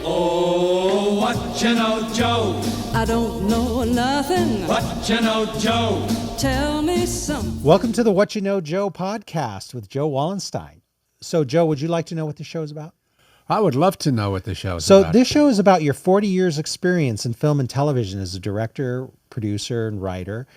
Oh, Whatcha Know Joe? I don't know nothing. Whatcha Know Joe? Tell me something. Welcome to the Whatcha Know Joe podcast with Joe Wallenstein. So, Joe, would you like to know what the show is about? I would love to know what the show is So about. this show is about your 40 years experience in film and television as a director, producer, and writer.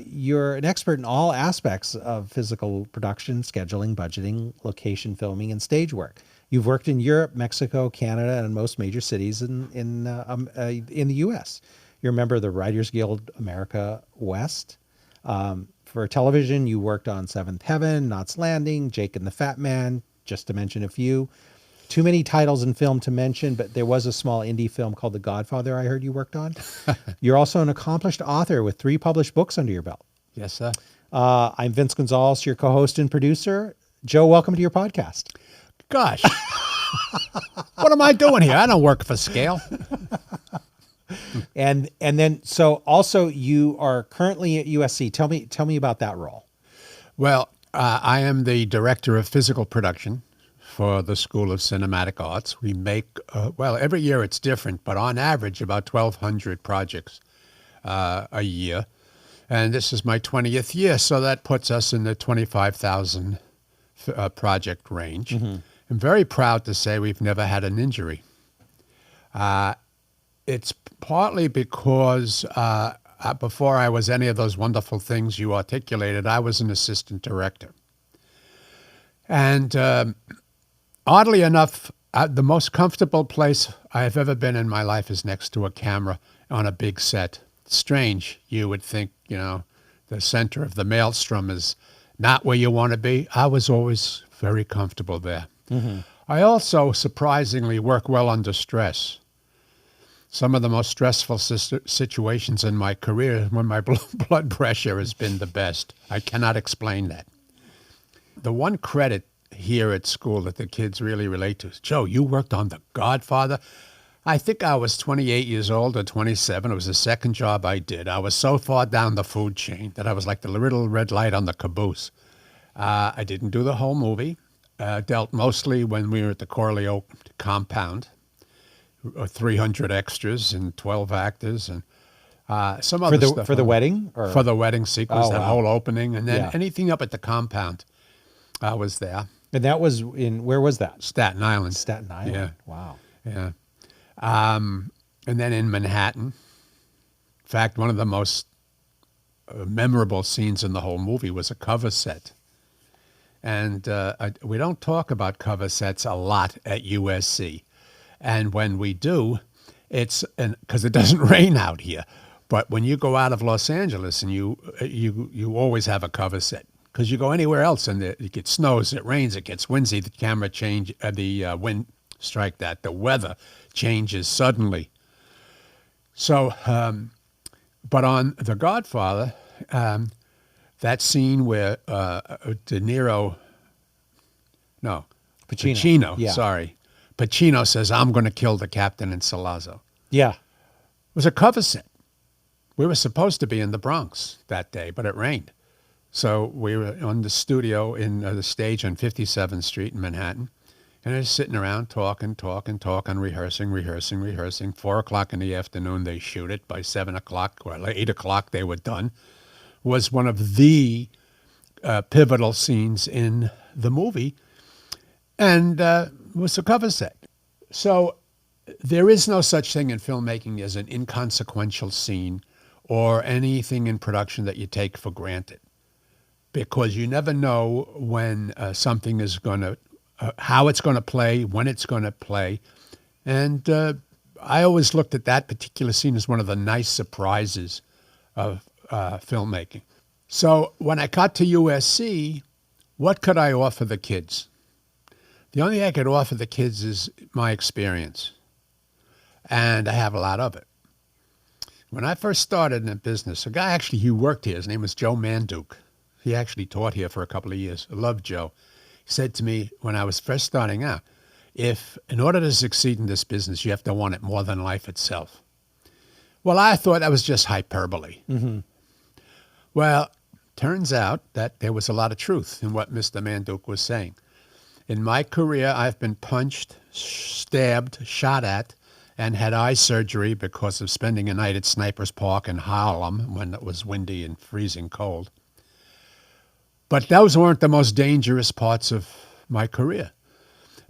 You're an expert in all aspects of physical production, scheduling, budgeting, location filming, and stage work. You've worked in Europe, Mexico, Canada, and most major cities in the U.S. You're a member of the Writers Guild America West. For television, you worked on Seventh Heaven, Knots Landing, Jake and the Fat Man, just to mention a few. Too many titles in film to mention, but there was a small indie film called The Godfather I heard you worked on. You're also an accomplished author with 3 published books under your belt. Yes, sir. I'm Vince Gonzalez, your co-host and producer. Joe, welcome to your podcast. Gosh. What am I doing here? I don't work for scale. And then, so also you are currently at USC. Tell me about that role. Well, I am the director of physical production for the School of Cinematic Arts. We make, every year it's different, but on average about 1,200 projects a year. And this is my 20th year, so that puts us in the 25,000 project range. Mm-hmm. I'm very proud to say we've never had an injury. It's partly because before I was any of those wonderful things you articulated, I was an assistant director. And oddly enough, the most comfortable place I've ever been in my life is next to a camera on a big set. Strange, you would think, the center of the maelstrom is not where you want to be. I was always very comfortable there. Mm-hmm. I also surprisingly work well under stress. Some of the most stressful situations in my career when my blood pressure has been the best. I cannot explain that. The one credit here at school that the kids really relate to is, Joe, you worked on The Godfather? I think I was 28 years old or 27. It was the second job I did. I was so far down the food chain that I was like the little red light on the caboose. I didn't do the whole movie. Dealt mostly when we were at the Corleo compound, 300 extras and 12 actors and some other stuff. For the wedding? Or? For the wedding sequence, that wow. whole opening. And then anything up at the compound, I was there. And that was where was that? Staten Island. Staten Island. Yeah. Wow. Yeah. And then in Manhattan. In fact, one of the most memorable scenes in the whole movie was a cover set. And we don't talk about cover sets a lot at USC. And when we do, it's because it doesn't rain out here. But when you go out of Los Angeles and you always have a cover set. Because you go anywhere else and it snows, it rains, it gets windy, the camera the wind strike that, the weather changes suddenly. So, but on The Godfather, that scene where Pacino, Pacino says, I'm going to kill the captain in Salazzo. Yeah. It was a cover set. We were supposed to be in the Bronx that day, but it rained. So we were on the studio in the stage on 57th Street in Manhattan, and they're sitting around talking, rehearsing. 4 o'clock in the afternoon, they shoot it. By 7 o'clock or 8 o'clock, they were done. Was one of the pivotal scenes in the movie, and was a cover set. So there is no such thing in filmmaking as an inconsequential scene or anything in production that you take for granted. Because you never know when something is going to, how it's going to play, when it's going to play. And I always looked at that particular scene as one of the nice surprises of filmmaking. So when I got to USC, what could I offer the kids? The only thing I could offer the kids is my experience. And I have a lot of it. When I first started in the business, a guy actually who worked here, his name was Joe Manduke. He actually taught here for a couple of years. I love Joe. He said to me when I was first starting out, in order to succeed in this business, you have to want it more than life itself. Well, I thought that was just hyperbole. Mm-hmm. Well, turns out that there was a lot of truth in what Mr. Manduke was saying. In my career, I've been punched, stabbed, shot at, and had eye surgery because of spending a night at Sniper's Park in Harlem when it was windy and freezing cold. But those weren't the most dangerous parts of my career.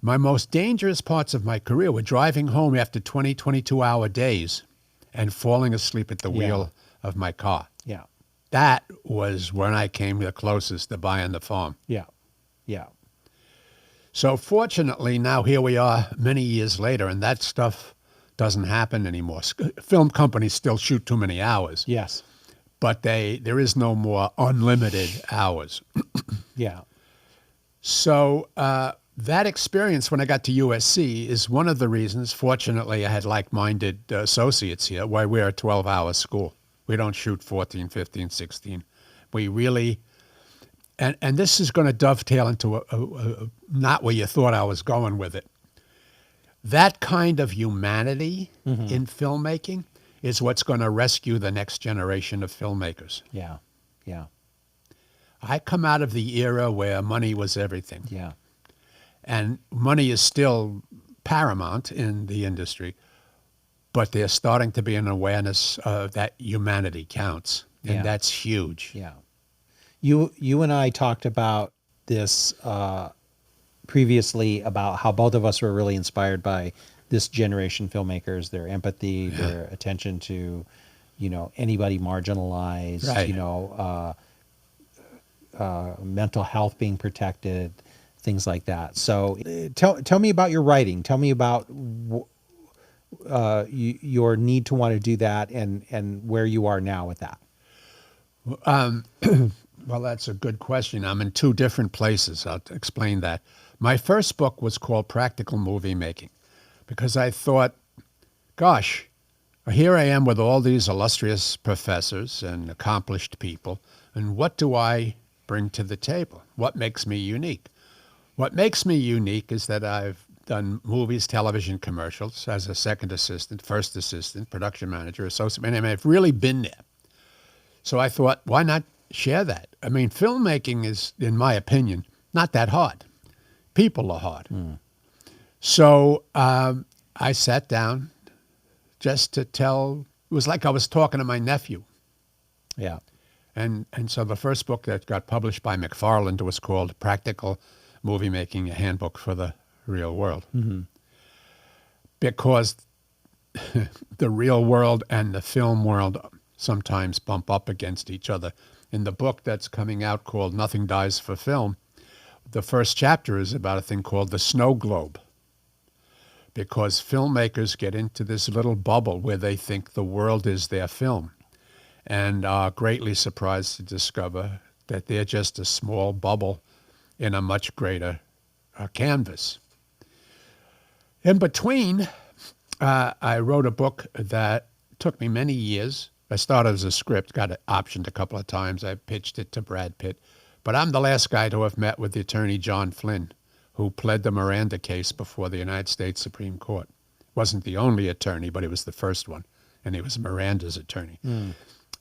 My most dangerous parts of my career were driving home after 20, 22-hour days and falling asleep at the wheel of my car. Yeah. That was when I came the closest to buying the farm. Yeah. Yeah. So fortunately, now here we are many years later, and that stuff doesn't happen anymore. Film companies still shoot too many hours, Yes. but there is no more unlimited hours. Yeah. So that experience when I got to USC is one of the reasons, fortunately, I had like-minded associates here, why we're a 12-hour school. We don't shoot 14, 15, 16. We really, and this is going to dovetail into a not where you thought I was going with it. That kind of humanity in filmmaking is what's going to rescue the next generation of filmmakers. Yeah. Yeah. I come out of the era where money was everything. Yeah. And money is still paramount in the industry, but there's starting to be an awareness that humanity counts, and Yeah. that's huge. Yeah. You and I talked about this previously, about how both of us were really inspired by this generation filmmakers, their empathy, their attention to, anybody marginalized, Right. Mental health being protected, things like that. So tell me about your writing. Tell me about your need to want to do that, and where you are now with that. Well, that's a good question. I'm in two different places. I'll explain that. My first book was called Practical Movie Making because I thought, gosh, here I am with all these illustrious professors and accomplished people, and what do I bring to the table? What makes me unique? What makes me unique is that I've done movies, television, commercials as a second assistant, first assistant, production manager, associate. I mean, I've really been there. So I thought, why not share that? I mean, filmmaking is, in my opinion, not that hard. People are hard. So I sat down just to tell. It was like I was talking to my nephew. Yeah. And so the first book that got published by McFarland was called Practical Movie Making, a Handbook for the Real World. Because the real world and the film world sometimes bump up against each other. In the book that's coming out called Nothing Dies for Film, the first chapter is about a thing called the snow globe. Because filmmakers get into this little bubble where they think the world is their film, and are greatly surprised to discover that they're just a small bubble in a much greater canvas. In between, I wrote a book that took me many years. I started as a script, got it optioned a couple of times. I pitched it to Brad Pitt. But I'm the last guy to have met with the attorney John Flynn, who pled the Miranda case before the United States Supreme Court. Wasn't the only attorney, but he was the first one, and he was Miranda's attorney.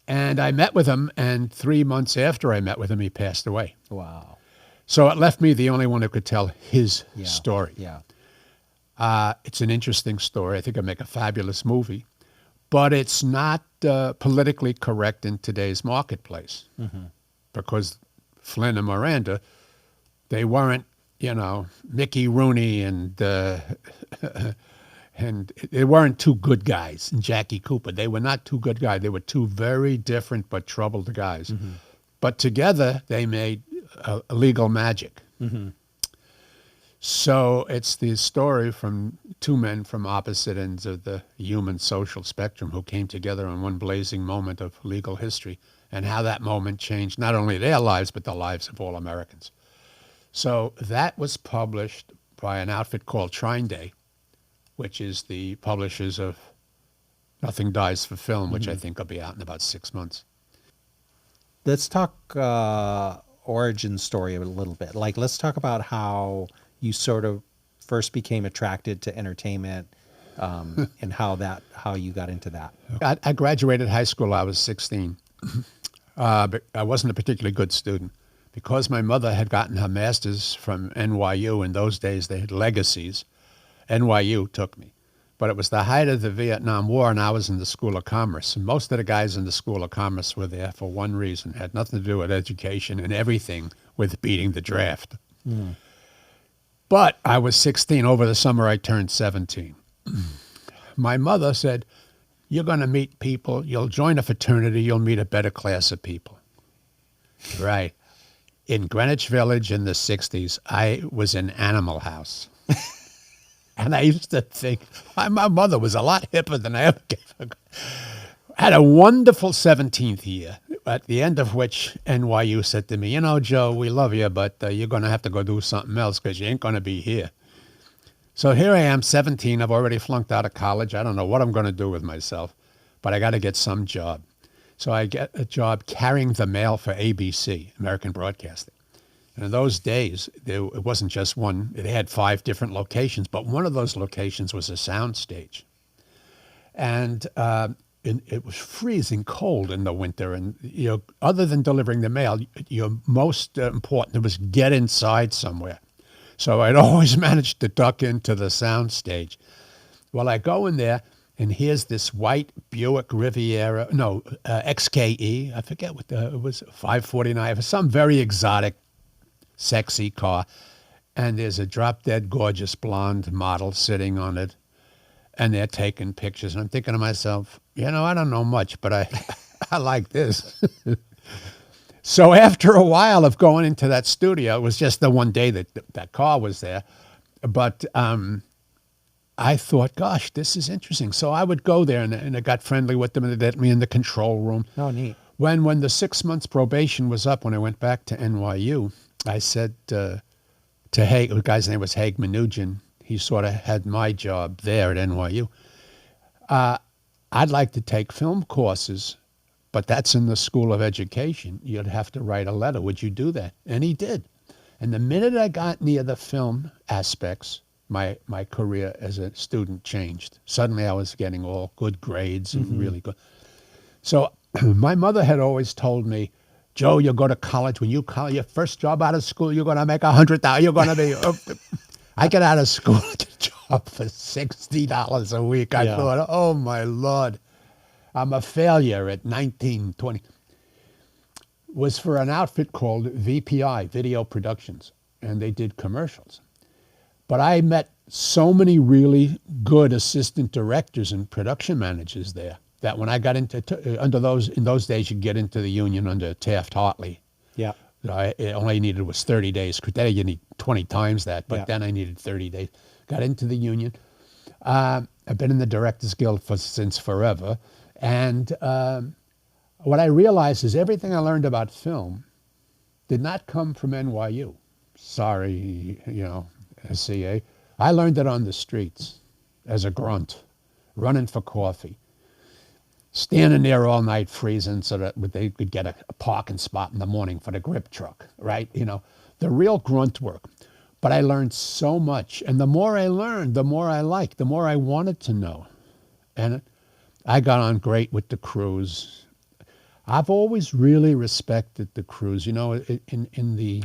And I met with him, and 3 months after I met with him, he passed away. Wow. So it left me the only one who could tell his Yeah. story. Yeah. It's an interesting story. I think it'd make a fabulous movie, but it's not politically correct in today's marketplace because Flynn and Miranda, they weren't, Mickey Rooney and they weren't two good guys, and Jackie Cooper. They were not two good guys. They were two very different but troubled guys. But together, they made legal magic. So it's the story from two men from opposite ends of the human social spectrum who came together in one blazing moment of legal history, and how that moment changed not only their lives, but the lives of all Americans. So that was published by an outfit called Trine Day, which is the publishers of Nothing Dies for Film, which I think will be out in about 6 months. Let's talk origin story a little bit. Like, let's talk about how you sort of first became attracted to entertainment, and how you got into that. I graduated high school. I was 16. But I wasn't a particularly good student, because my mother had gotten her master's from NYU. In those days, they had legacies. NYU took me. But it was the height of the Vietnam War, and I was in the School of Commerce. And most of the guys in the School of Commerce were there for one reason. It had nothing to do with education and everything with beating the draft. But I was 16. Over the summer, I turned 17. My mother said, you're going to meet people. You'll join a fraternity. You'll meet a better class of people. Right. In Greenwich Village in the 60s, I was in Animal House. And I used to think, my mother was a lot hipper than I ever gave her. Had a wonderful 17th year, at the end of which NYU said to me, you know, Joe, we love you, but you're going to have to go do something else because you ain't going to be here. So here I am, 17. I've already flunked out of college. I don't know what I'm going to do with myself, but I got to get some job. So I get a job carrying the mail for ABC, American Broadcasting. And in those days, it wasn't just one. They had 5 different locations, but one of those locations was a sound stage. And it was freezing cold in the winter. And, you know, other than delivering the mail, your most important was get inside somewhere. So I'd always managed to duck into the sound stage. Well, I go in there, and here's this white Buick Riviera, XKE. I forget what it was, 549, some very exotic, sexy car, and there's a drop-dead gorgeous blonde model sitting on it, and they're taking pictures. And I'm thinking to myself, you know, I don't know much, but I like this. So after a while of going into that studio, it was just the one day that car was there, but I thought, gosh, this is interesting. So I would go there, and I got friendly with them, and they let me in the control room. Oh, neat. When the 6 months probation was up, when I went back to NYU, I said to Haig, the guy's name was Haig Manoogian. He sort of had my job there at NYU. I'd like to take film courses, but that's in the School of Education. You'd have to write a letter. Would you do that? And he did. And the minute I got near the film aspects, my career as a student changed. Suddenly I was getting all good grades and really good. So my mother had always told me, Joe, you'll go to college. When you call your first job out of school, you're going to make $100,000. You're going to be. I get out of school, get a job for $60 a week. I thought, oh my Lord, I'm a failure at 19, 20. Was for an outfit called VPI, Video Productions, and they did commercials. But I met so many really good assistant directors and production managers there, that when I got in those days, you get into the union under Taft-Hartley. Yeah. All I needed was 30 days. Today you need 20 times that, but then I needed 30 days. Got into the union. I've been in the Directors Guild since forever. And what I realized is everything I learned about film did not come from NYU. Sorry, SCA. I learned it on the streets as a grunt, running for coffee. Standing there all night freezing so that they could get a parking spot in the morning for the grip truck, right? You know, the real grunt work. But I learned so much. And the more I learned, the more I liked, the more I wanted to know. And I got on great with the crews. I've always really respected the crews. You know, in the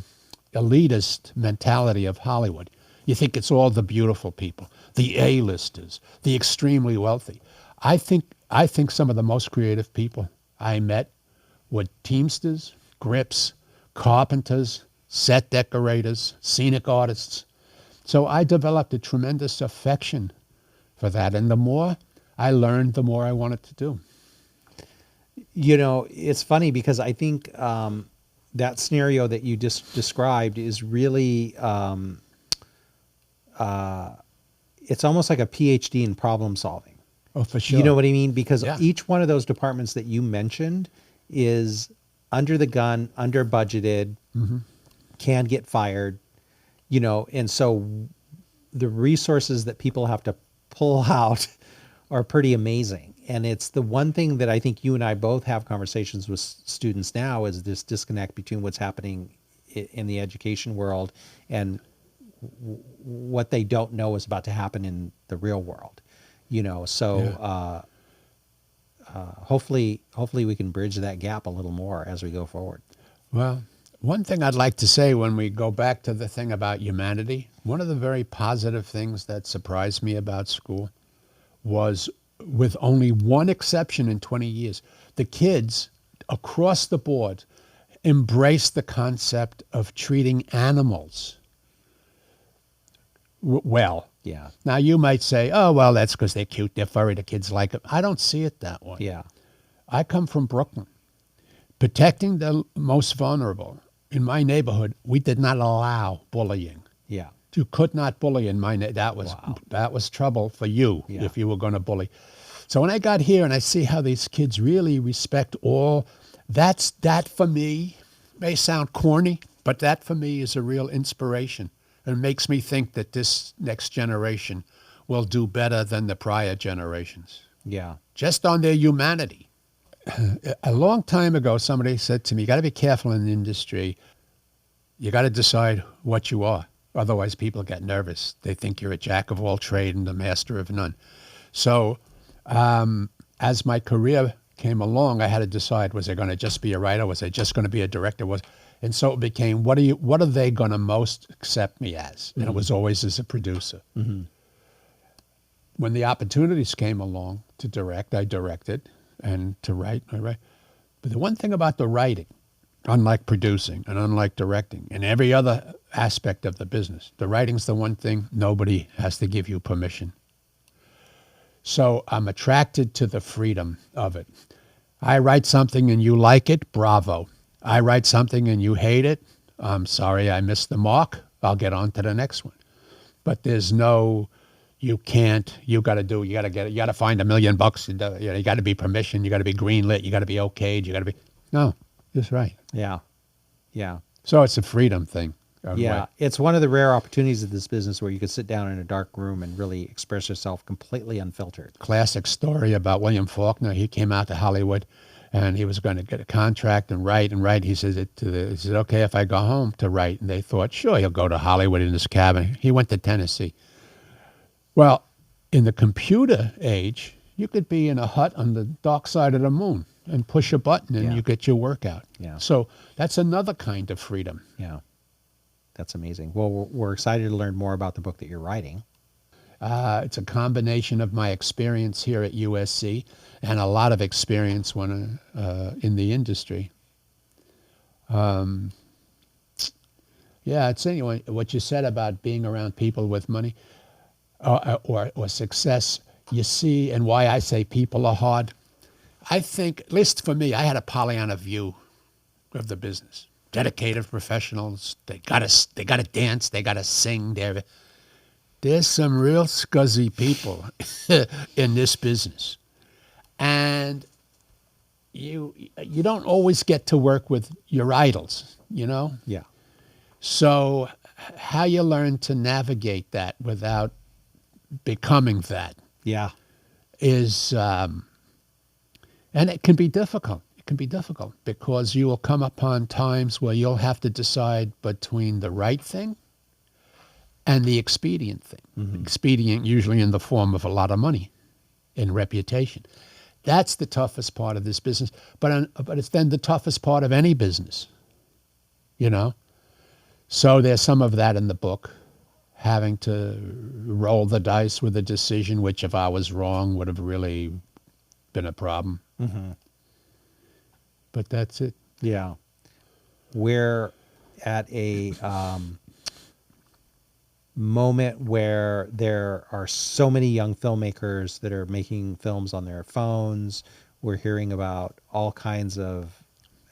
elitist mentality of Hollywood, you think it's all the beautiful people, the A-listers, the extremely wealthy. I think some of the most creative people I met were Teamsters, grips, carpenters, set decorators, scenic artists. So I developed a tremendous affection for that. And the more I learned, the more I wanted to do. You know, it's funny because I think that scenario that you just described is really, it's almost like a PhD in problem solving. Oh, for sure. You know what I mean? Because Yeah. each one of those departments that you mentioned is under the gun, under budgeted, can get fired, and so the resources that people have to pull out are pretty amazing. And it's the one thing that I think you and I both have conversations with students now is this disconnect between what's happening in the education world and what they don't know is about to happen in the real world. Hopefully we can bridge that gap a little more as we go forward. Well, One thing I'd like to say when we go back to the thing about humanity, one of the very positive things that surprised me about school was, with only one exception in 20 years, the kids across the board embraced the concept of treating animals well. Yeah. Now, you might say, oh, well, that's because they're cute, they're furry, the kids like them. I don't see it that way. Yeah. I come from Brooklyn. Protecting the most vulnerable. In my neighborhood, we did not allow bullying. Yeah. You could not bully in my that was trouble for you Yeah. if you were going to bully. So when I got here and I see how these kids really respect all, that for me may sound corny, but that for me is a real inspiration and makes me think that this next generation will do better than the prior generations, Yeah. just on their humanity. A long time ago, somebody said to me, you got to be careful in the industry. You got to decide what you are. Otherwise, people get nervous. They think you're a jack of all trade and a master of none. So as my career came along, I had to decide, was I going to just be a writer? Was I just going to be a director? And so it became, what are they going to most accept me as? And it was always as a producer. Mm-hmm. When the opportunities came along to direct, I directed. And to write, I write. But the one thing about the writing, unlike producing and unlike directing and every other aspect of the business, the writing's the one thing nobody has to give you permission. So I'm attracted to the freedom of it. I write something and you like it, bravo. I write something and you hate it, I'm sorry, I missed the mark. I'll get on to the next one. But there's no, you can't, you got to find $1 million. You got to be permission. You got to be greenlit. You got to be okayed. You got to be, no, just right. Yeah. Yeah. So it's a freedom thing. Yeah. It's one of the rare opportunities of this business where you can sit down in a dark room and really express yourself completely unfiltered. Classic story about William Faulkner. He came out to Hollywood and he was going to get a contract and write. He says, is it okay if I go home to write? And they thought, sure, he'll go to Hollywood in his cabin. He went to Tennessee. Well, in the computer age, you could be in a hut on the dark side of the moon and push a button and you get your work out. Yeah. So that's another kind of freedom. Yeah. That's amazing. Well, we're excited to learn more about the book that you're writing. It's a combination of my experience here at USC and a lot of experience when in the industry. It's anyway, what you said about being around people with money or success, you see, and why I say people are hard. I think, at least for me, I had a Pollyanna view of the business. Dedicated professionals, they gotta dance, they gotta sing. There's some real scuzzy people in this business, and you don't always get to work with your idols, you know. Yeah. So how you learn to navigate that without becoming that, Yeah. is, and it can be difficult. It can be difficult because you will come upon times where you'll have to decide between the right thing and the expedient thing. Mm-hmm. Expedient usually in the form of a lot of money and reputation. That's the toughest part of this business, but it's then the toughest part of any business, you know? So there's some of that in the book, having to roll the dice with a decision, which if I was wrong would have really been a problem. Mm-hmm. But that's it. Yeah. We're at a moment where there are so many young filmmakers that are making films on their phones. We're hearing about all kinds of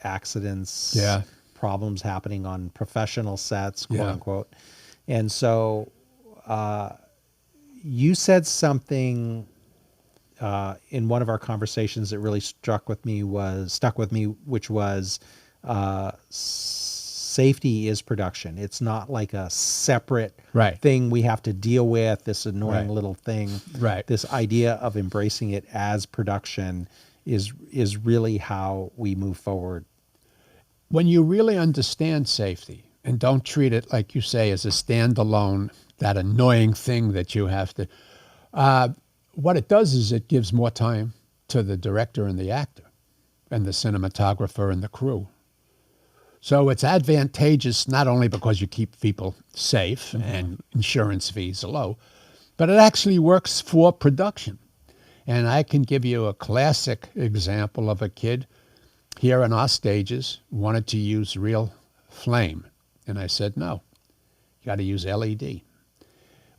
accidents, Yeah. problems happening on professional sets, quote Yeah. unquote. And so you said something in one of our conversations that really stuck with me, which was safety is production. It's not like a separate Right. thing we have to deal with, this annoying Right. little thing. Right. This idea of embracing it as production is really how we move forward. When you really understand safety and don't treat it, like you say, as a standalone, that annoying thing that you have to, what it does is it gives more time to the director and the actor and the cinematographer and the crew. So it's advantageous not only because you keep people safe and insurance fees are low, but it actually works for production. And I can give you a classic example of a kid here in our stages wanted to use real flame. And I said, no, you got to use LED.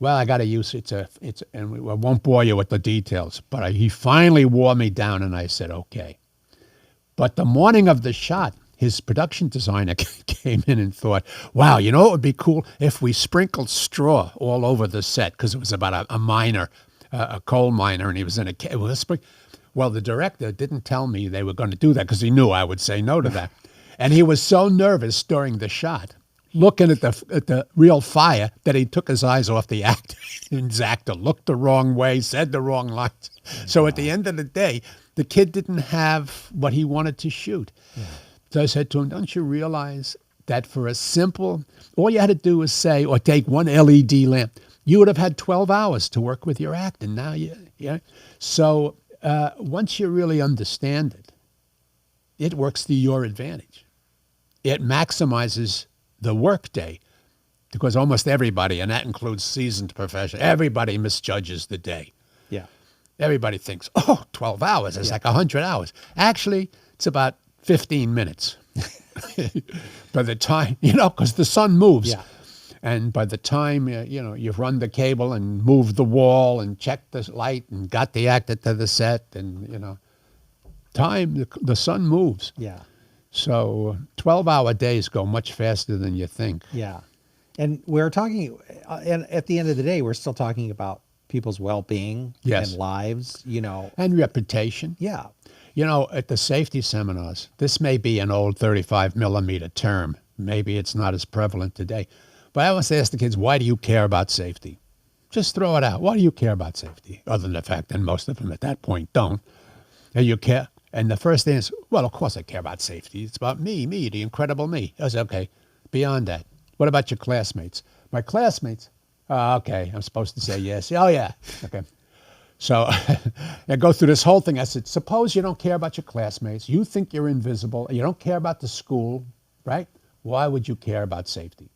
Well, I got to use and I won't bore you with the details, but he finally wore me down and I said, okay. But the morning of the shot, his production designer came in and thought, wow, you know what would be cool if we sprinkled straw all over the set, because it was about a miner, a coal miner, and he was in well, the director didn't tell me they were going to do that because he knew I would say no to that. And he was so nervous during the shot, looking at the real fire, that he took his eyes off the actor. His actor looked the wrong way, said the wrong lines. So at the end of the day, the kid didn't have what he wanted to shoot. Yeah. So I said to him, don't you realize that for a simple, all you had to do was say, or take one LED lamp, you would have had 12 hours to work with your act. And now So once you really understand it, it works to your advantage. It maximizes the workday, because almost everybody, and that includes seasoned professionals, everybody misjudges the day. Yeah. Everybody thinks, 12 hours is like 100 hours. Actually, it's about 15 minutes. By the time, because the sun moves. Yeah. And by the time, you've run the cable and moved the wall and checked the light and got the actor to the set and, the sun moves. Yeah. So 12-hour days go much faster than you think. Yeah. And we're talking, and at the end of the day, we're still talking about people's well-being and lives, And reputation. Yeah. At the safety seminars, this may be an old 35 millimeter term. Maybe it's not as prevalent today. But I always ask the kids, why do you care about safety? Just throw it out. Why do you care about safety? Other than the fact that most of them at that point don't. And you care. And the first thing is, well, of course I care about safety. It's about me, the incredible me. I said, okay, beyond that, what about your classmates? My classmates? Okay, I'm supposed to say yes. Oh, yeah. Okay. So I go through this whole thing. I said, suppose you don't care about your classmates. You think you're invisible. You don't care about the school, right? Why would you care about safety?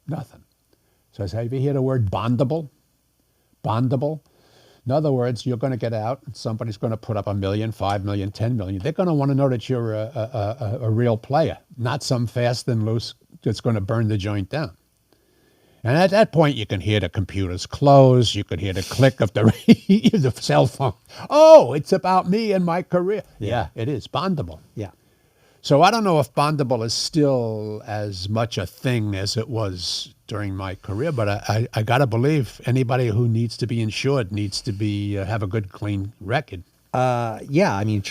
Nothing. So I said, have you heard the word bondable? Bondable? In other words, you're going to get out and somebody's going to put up $1 million, $5 million, $10 million. They're going to want to know that you're a real player, not some fast and loose that's going to burn the joint down. And at that point, you can hear the computers close. You can hear the click of the cell phone. Oh, it's about me and my career. Yeah, it is. Bondable. Yeah. So I don't know if bondable is still as much a thing as it was during my career, but I got to believe anybody who needs to be insured needs to be have a good, clean record. Yeah, I mean,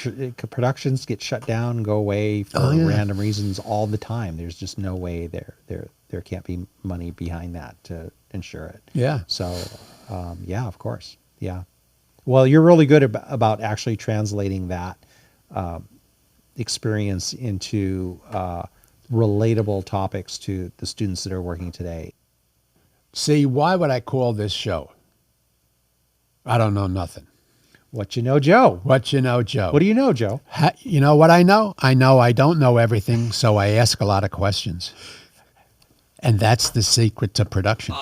productions get shut down and go away for random reasons all the time. There's just no way there can't be money behind that to insure it. Yeah. So, yeah, of course. Yeah. Well, you're really good about actually translating that experience into relatable topics to the students that are working today. See, why would I call this show? I don't know nothing. Whatcha Know Joe? Whatcha Know Joe? What do you know, Joe? You know what I know? I know I don't know everything, so I ask a lot of questions. And that's the secret to production.